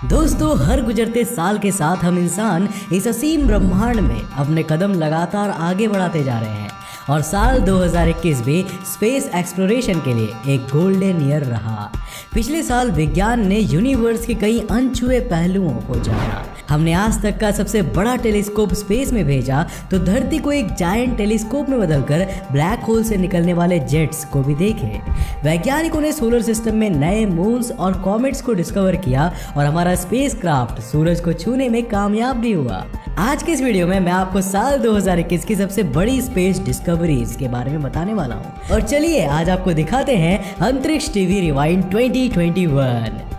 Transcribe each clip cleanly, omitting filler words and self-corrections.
दोस्तों, हर गुजरते साल के साथ हम इंसान इस असीम ब्रह्मांड में अपने कदम लगातार आगे बढ़ाते जा रहे हैं और साल 2021 भी स्पेस एक्सप्लोरेशन के लिए एक गोल्डन ईयर रहा। पिछले साल विज्ञान ने यूनिवर्स के कई अनछुए पहलुओं को जाना। हमने आज तक का सबसे बड़ा टेलीस्कोप स्पेस में भेजा तो धरती को एक जायंट टेलीस्कोप में बदलकर ब्लैक होल से निकलने वाले जेट्स को भी देखे। वैज्ञानिकों ने सोलर सिस्टम में नए मून्स और कॉमेट्स को डिस्कवर किया और हमारा स्पेसक्राफ्ट सूरज को छूने में कामयाब भी हुआ। आज के इस वीडियो में मैं आपको साल 2021 की सबसे बड़ी स्पेस डिस्कवरीज के बारे में बताने वाला हूँ। और चलिए आज आपको दिखाते हैं अंतरिक्ष टीवी रिवाइंड 2021।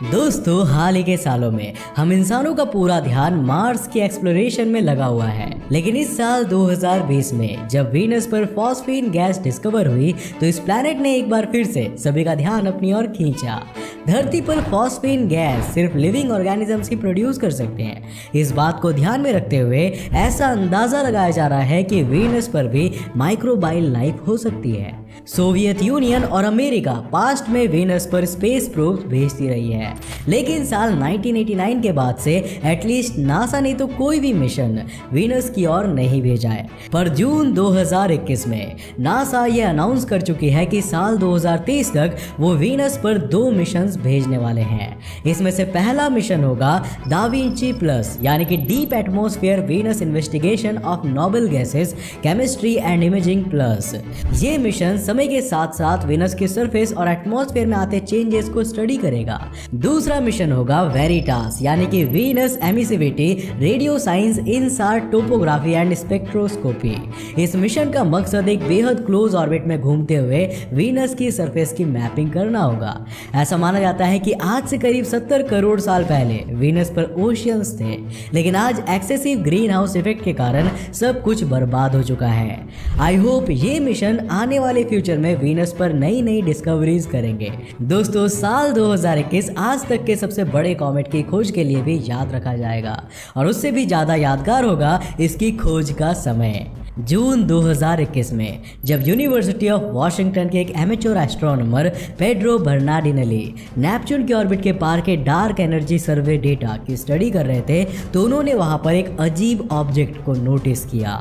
दोस्तों, हाल ही के सालों में हम इंसानों का पूरा ध्यान मार्स की एक्सप्लोरेशन में लगा हुआ है, लेकिन इस साल 2020 में जब वीनस पर फॉस्फीन गैस डिस्कवर हुई तो इस प्लैनेट ने एक बार फिर से सभी का ध्यान अपनी ओर खींचा। धरती पर फॉस्फीन गैस सिर्फ लिविंग ऑर्गेनिजम्स ही प्रोड्यूस कर सकते हैं। इस बात को ध्यान में रखते हुए ऐसा अंदाजा लगाया जा रहा है कि वीनस पर भी माइक्रोबाइल लाइफ हो सकती है। सोवियत यूनियन और अमेरिका पास्ट में वीनस पर स्पेस प्रोब्स भेजती रही है, लेकिन साल 1989 के बाद से एटलीस्ट नासा ने तो कोई भी मिशन वीनस की ओर नहीं भेजा है। पर जून 2021 में नासा ये अनाउंस कर चुकी है कि साल 2023 तक वो वीनस पर 2 मिशन भेजने वाले हैं। इसमें से पहला मिशन होगा दा विंची प्लस, यानी कि deep atmosphere Venus investigation of noble gases chemistry and imaging plus. ये मिशन समय के साथ साथ वीनस के सरफेस और एटमॉस्फेयर में आते चेंजेस को स्टडी करेगा। दूसरा मिशन होगा वेरिटास, यानी कि Venus emissivity radio science इनसार topography and spectroscopy. इस मिशन का मकसद एक बेहद क्लोज ऑर्बिट में घूमते हुए वीनस की सरफेस की मैपिंग करना होगा। ऐसा माना जाता है कि आज से करीब 70 करोड़ साल पहले वीनस पर ओशियंस थे, लेकिन आज एक्सेसिव ग्रीन हाउस इफेक्ट के कारण सब कुछ बर्बाद हो चुका है। आई होप ये मिशन आने वाले फ्यूचर में वीनस पर नई नई डिस्कवरीज करेंगे। दोस्तों, साल 2021 आज तक के सबसे बड़े कॉमेट की खोज के लिए भी याद रखा जाएगा और उससे भी ज्यादा यादगार होगा इसकी खोज का समय। जून 2021 में जब यूनिवर्सिटी ऑफ वॉशिंगटन के एक एमेच्योर एस्ट्रोनॉमर पेड्रो बर्नार्डिनेली नेपच्यून के ऑर्बिट के पार के डार्क एनर्जी सर्वे डेटा की स्टडी कर रहे थे तो उन्होंने वहां पर एक अजीब ऑब्जेक्ट को नोटिस किया।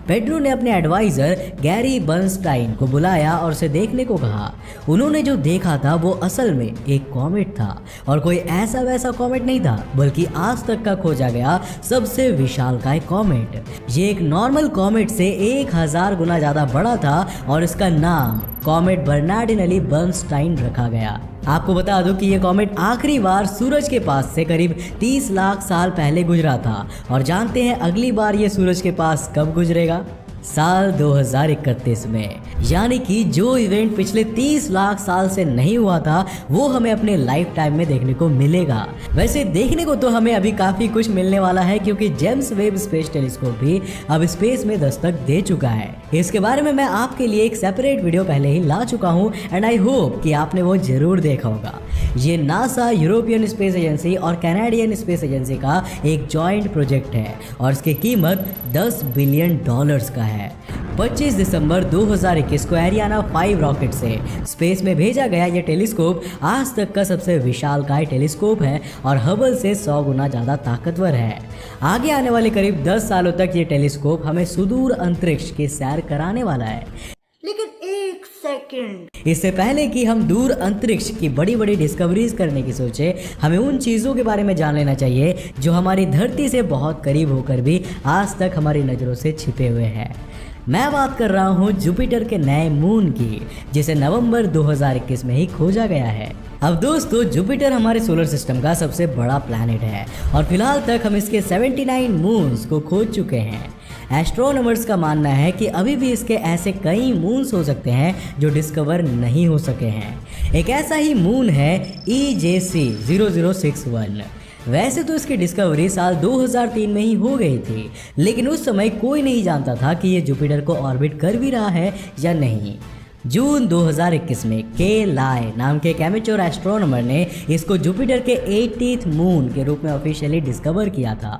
पेड्रो ने अपने एडवाइजर गैरी बर्नस्टाइन को बुलाया और उसे देखने को कहा। उन्होंने जो देखा था वो असल में एक कॉमेट था और कोई ऐसा वैसा कॉमेट नहीं था, बल्कि आज तक का खोजा गया सबसे विशालकाय कॉमेट। ये एक नॉर्मल कॉमेट से 1000 गुना ज्यादा बड़ा था और इसका नाम कॉमेट बर्नार्डिनेली बर्नस्टाइन रखा गया। आपको बता दूं कि यह कॉमेट आखिरी बार सूरज के पास से करीब 30 लाख साल पहले गुजरा था और जानते हैं अगली बार यह सूरज के पास कब गुजरेगा? साल 2031 में। यानी कि जो इवेंट पिछले 30 लाख साल से नहीं हुआ था वो हमें अपने लाइफ टाइम में देखने को मिलेगा। वैसे देखने को तो हमें अभी काफी कुछ मिलने वाला है, क्योंकि जेम्स वेब स्पेस टेलीस्कोप भी अब स्पेस में दस्तक दे चुका है। इसके बारे में मैं आपके लिए एक सेपरेट वीडियो पहले ही ला चुका हूँ एंड आई होप कि आपने वो जरूर देखा होगा। ये नासा, यूरोपियन स्पेस एजेंसी और कैनेडियन स्पेस एजेंसी का एक जॉइंट प्रोजेक्ट है और इसकी कीमत $10 बिलियन का है। 25 दिसंबर 2021 को एरियाना 5 रॉकेट से स्पेस में भेजा गया यह टेलीस्कोप आज तक का सबसे विशालकाय टेलीस्कोप है और हबल से 100 गुना ज़्यादा ताकतवर है। आगे आने वाले करीब 10 सालों तक ये टेलीस्कोप हमें सुदूर अंतरिक्ष की सैर कराने वाला है। लेकिन एक सेकंड, इससे पहले कि हम दूर अंतरिक्ष की बड़ी बड़ी डिस्कवरीज करने की सोचे, हमें उन चीज़ों के बारे में जान लेना चाहिए जो हमारी धरती से बहुत करीब होकर भी आज तक हमारी नज़रों से छिपे हुए हैं। मैं बात कर रहा हूँ जुपिटर के नए मून की, जिसे नवंबर 2021 में ही खोजा गया है। अब दोस्तों, जुपिटर हमारे सोलर सिस्टम का सबसे बड़ा प्लैनेट है और फिलहाल तक हम इसके 79 मून्स को खोज चुके हैं। एस्ट्रोनॉमर्स का मानना है कि अभी भी इसके ऐसे कई मून्स हो सकते हैं जो डिस्कवर नहीं हो सके हैं। एक ऐसा ही मून है EJC 0061। वैसे तो इसकी डिस्कवरी साल 2003 में ही हो गई थी, लेकिन उस समय कोई नहीं जानता था कि ये जुपिटर को ऑर्बिट कर भी रहा है या नहीं। जून 2021 में के लाई नाम के एक एमेच्योर एस्ट्रोनॉमर ने इसको जुपिटर के 80th मून के रूप में ऑफिशियली डिस्कवर किया था।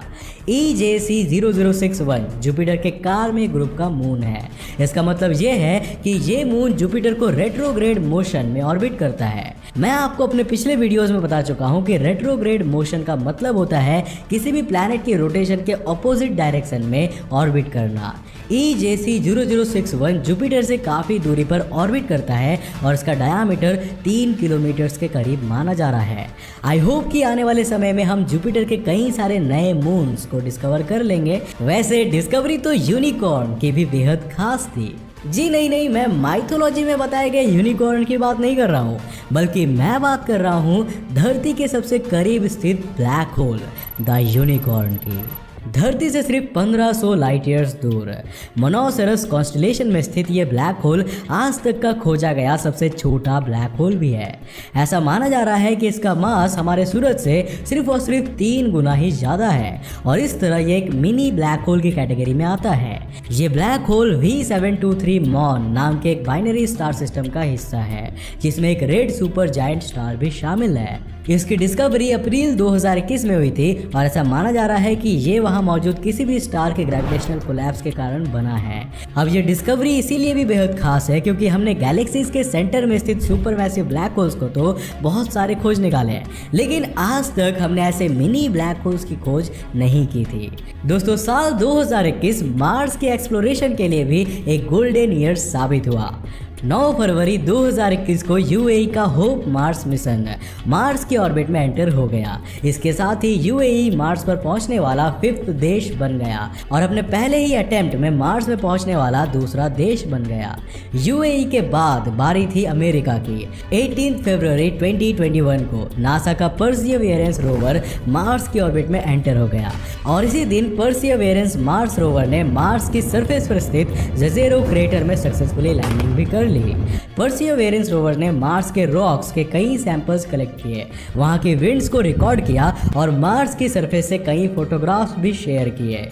EJC 0061 जुपिटर के कार्मे ग्रुप का मून है। इसका मतलब ये है कि ये मून जुपिटर को रेट्रोग्रेड मोशन में ऑर्बिट करता है। मैं आपको अपने पिछले वीडियोस में बता चुका हूँ कि रेट्रोग्रेड मोशन का मतलब होता है किसी भी प्लैनेट की रोटेशन के ऑपोजिट डायरेक्शन में ऑर्बिट करना। EJC 0061 जुपिटर से काफ़ी दूरी पर ऑर्बिट करता है और इसका डायामीटर 3 किलोमीटर के करीब माना जा रहा है। आई होप कि आने वाले समय में हम जुपिटर के कई सारे नए मून्स को डिस्कवर कर लेंगे। वैसे डिस्कवरी तो यूनिकॉर्न की भी बेहद खास थी। जी नहीं, मैं माइथोलॉजी में बताए गए यूनिकॉर्न की बात नहीं कर रहा हूँ, बल्कि मैं बात कर रहा हूँ धरती के सबसे करीब स्थित ब्लैक होल द यूनिकॉर्न की। धरती से सिर्फ 1500 लाइट ईयर्स दूर मोनोसेरस कॉन्स्टेलेशन में स्थित ये ब्लैक होल आज तक का खोजा गया सबसे छोटा ब्लैक होल भी है। ऐसा माना जा रहा है कि इसका मास हमारे सूरज से सिर्फ और सिर्फ 3 गुना ही ज़्यादा है और इस तरह ये एक मिनी ब्लैक होल की कैटेगरी में आता है। ये ब्लैक होल V723 मॉन नाम के एक बाइनरी स्टार सिस्टम का हिस्सा है, जिसमें एक रेड सुपर जायंट स्टार भी शामिल है। इसकी डिस्कवरी अप्रैल 2021 में हुई थी और ऐसा माना जा रहा है कि ये वहाँ मौजूद किसी भी स्टार के ग्रेविटेशनल कोलैप्स के कारण बना है। अब ये डिस्कवरी इसीलिए भी बेहद खास है क्योंकि हमने गैलेक्सीज के सेंटर में स्थित सुपरमैसिव ब्लैक होल्स को तो बहुत सारे खोज निकाले हैं, लेकिन आज तक हमने ऐसे मिनी ब्लैक होल्स की खोज नहीं की थी। दोस्तों, साल 2021 मार्स के एक्सप्लोरेशन के लिए भी एक गोल्डन ईयर साबित हुआ। 9 फरवरी 2021 को UAE का होप मार्स मिशन मार्स की ऑर्बिट में एंटर हो गया। इसके साथ ही UAE मार्स पर पहुंचने वाला 5th देश बन गया और अपने पहले ही अटेम्प्ट में मार्स में पहुंचने वाला दूसरा देश बन गया। UAE के बाद बारी थी अमेरिका की। 18 फरवरी 2021 को नासा का परसिवरेंस रोवर मार्स की ऑर्बिट में एंटर हो गया और इसी दिन परसिवरेंस मार्स रोवर ने मार्स की सरफेस पर स्थित जजेरो क्रेटर में सक्सेसफुली लैंडिंग भी कर ली। परसिवरेंस रोवर ने मार्स के रॉक्स के कई सैंपल्स कलेक्ट किए, वहां के विंड्स को रिकॉर्ड किया और मार्स की सरफेस से कई फोटोग्राफ्स भी शेयर किए।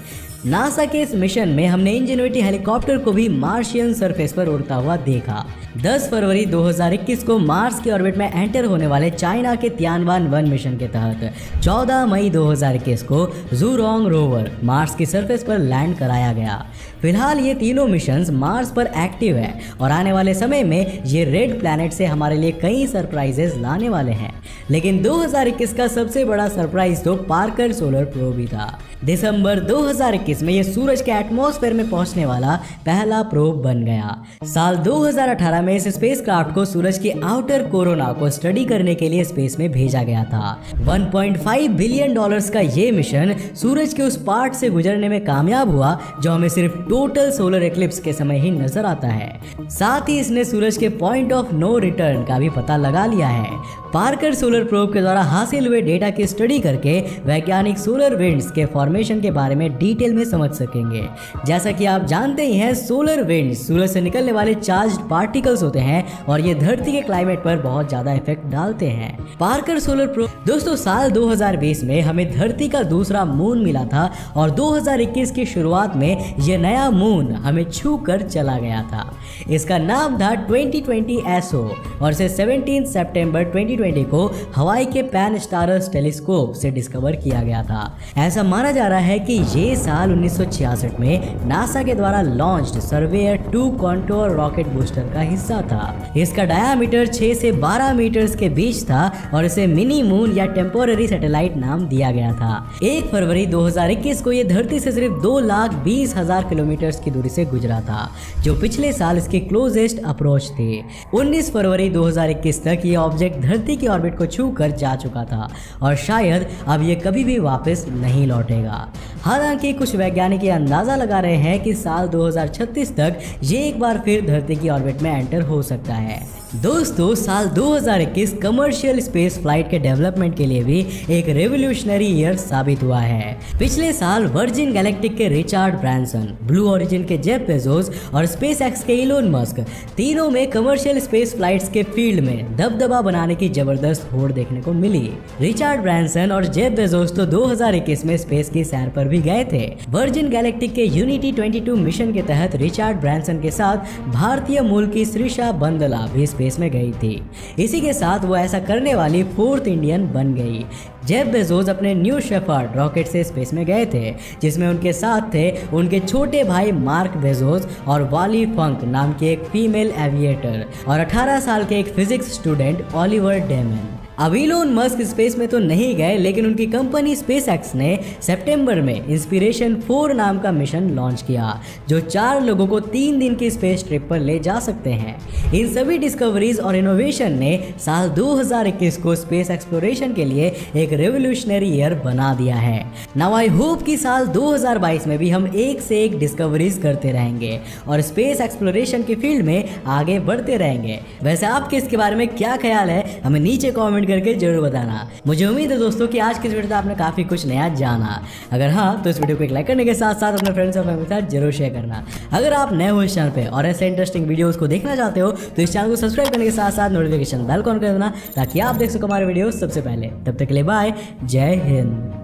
नासा के इस मिशन में हमने इंजेन्युइटी हेलीकॉप्टर को भी मार्शियन सरफेस पर उड़ता हुआ देखा। 10 फरवरी 2021 को मार्स की ऑर्बिट में एंटर होने वाले चाइना के तियानवान 1 मिशन के तहत 14 मई 2021 को ज़ूरोंग रोवर मार्स की सरफेस पर लैंड कराया गया। फिलहाल ये तीनों मिशंस मार्स पर एक्टिव है और आने वाले समय में ये रेड प्लैनेट से हमारे लिए कई सरप्राइजेस लाने वाले हैं। लेकिन 2021 का सबसे बड़ा सरप्राइज तो पार्कर सोलर प्रोब ही था। दिसंबर 2021 में ये सूरज के एटमॉस्फेयर में पहुंचने वाला पहला प्रोब बन गया। साल 2018 में इस स्पेसक्राफ्ट को सूरज की आउटर कोरोना को स्टडी करने के लिए स्पेस में भेजा गया था। $1.5 बिलियन का ये मिशन सूरज के उस पार्ट से गुजरने में कामयाब हुआ जो हमें सिर्फ टोटल सोलर एक्लिप्स के समय ही नजर आता है। साथ ही इसने सूरज के पॉइंट ऑफ नो रिटर्न का भी पता लगा लिया है। पार्कर सोलर प्रोब के द्वारा हासिल हुए डेटा की स्टडी करके वैज्ञानिक सोलर विंड्स के फॉर्मेशन के बारे में डिटेल में समझ सकेंगे। जैसा कि आप जानते ही हैं, सोलर विंड्स सूरज से निकलने वाले चार्ज्ड पार्टिकल्स होते हैं और ये धरती के क्लाइमेट पर बहुत ज्यादा इफेक्ट डालते हैं। पार्कर सोलर प्रोब दोस्तों साल 2020 में हमें धरती का दूसरा मून मिला था और 2021 की शुरुआत में ये नया मून हमें छू कर चला गया था। इसका नाम था 2020 SO और इसे 17 सितंबर 2020 को हवाई के पैन स्टारस टेलीस्कोप से डिस्कवर किया गया था। ऐसा माना जा रहा है कि ये साल 1966 में नासा के द्वारा launched surveyor 2 contour rocket booster का हिस्सा था। इसका डायामीटर 6 से 12 मीटर्स के बीच था और इसे मिनी मून या टेम्पोररी सैटेलाइट नाम दिया गया था। 1 फरवरी 2021 को यह धरती से सिर्फ 2,20,000 किलोमीटर की दूरी से गुजरा था, जो पिछले साल इसकी क्लोजेस्ट अप्रोच थी। 19 फरवरी 2021 तक ये ऑब्जेक्ट धरती की ऑर्बिट को छू कर जा चुका था और शायद अब ये कभी भी वापस नहीं लौटेगा। हालांकि कुछ वैज्ञानिक ये अंदाजा लगा रहे हैं कि साल 2036 तक ये एक बार फिर धरती की ऑर्बिट में एंटर हो सकता है। दोस्तों साल 2021 कमर्शियल स्पेस फ्लाइट के डेवलपमेंट के लिए भी एक रेवोल्यूशनरी ईयर साबित हुआ है। पिछले साल वर्जिन गैलेक्टिक के रिचर्ड ब्रांसन, ब्लू ओरिजिन के जेफ बेजोस और स्पेस एक्स के इलोन मस्क तीनों में कमर्शियल स्पेस फ्लाइट्स के फील्ड में दबदबा बनाने की जबरदस्त होड़ देखने को मिली। रिचर्ड ब्रांसन और जेफ बेजोस तो 2021 में स्पेस की सैर पर भी गए थे। वर्जिन गैलेक्टिक के यूनिटी 22 मिशन के तहत रिचर्ड ब्रांसन के साथ भारतीय मूल की श्रीषा बंदला भी स्पेस में गई थी। इसी के साथ वो ऐसा करने वाली 4th इंडियन बन गई। जेफ बेजोस अपने न्यू शेफर्ड रॉकेट से स्पेस में गए थे, जिसमें उनके साथ थे उनके छोटे भाई मार्क बेजोस और वाली फंक नाम की एक फीमेल एविएटर और 18 साल के एक फिजिक्स स्टूडेंट ओलिवर डेमन। अब इलोन मस्क स्पेस में तो नहीं गए, लेकिन उनकी कंपनी स्पेस एक्स ने सितंबर में इंस्पिरेशन 4 नाम का मिशन लॉन्च किया, जो 4 लोगों को 3 दिन की स्पेस ट्रिप पर ले जा सकते हैं। इन सभी डिस्कवरीज और इनोवेशन ने साल 2021 को स्पेस एक्सप्लोरेशन के लिए एक रेवोल्यूशनरी ईयर बना दिया है। नाउ आई होप कि साल 2022 में भी हम एक से एक डिस्कवरीज करते रहेंगे और स्पेस एक्सप्लोरेशन के फील्ड में आगे बढ़ते रहेंगे। वैसे आपके इसके बारे में क्या ख्याल है, हमें नीचे कमेंट करके जरूर बताना। मुझे उम्मीद है दोस्तों कि आज की इस वीडियो से आपने काफी कुछ नया जाना। अगर हाँ तो इस वीडियो को एक लाइक करने के साथ साथ अपने फ्रेंड्स और फैमिली के साथ जरूर शेयर करना। अगर आप नए हो इस चैनल पे और ऐसे इंटरेस्टिंग वीडियोस को देखना चाहते हो तो इस चैनल को सब्सक्राइब करने के साथ साथ नोटिफिकेशन बेल को ऑन कर देना, ताकि आप देख सको हमारे वीडियो सबसे पहले। तब तक के लिए बाय, जय हिंद।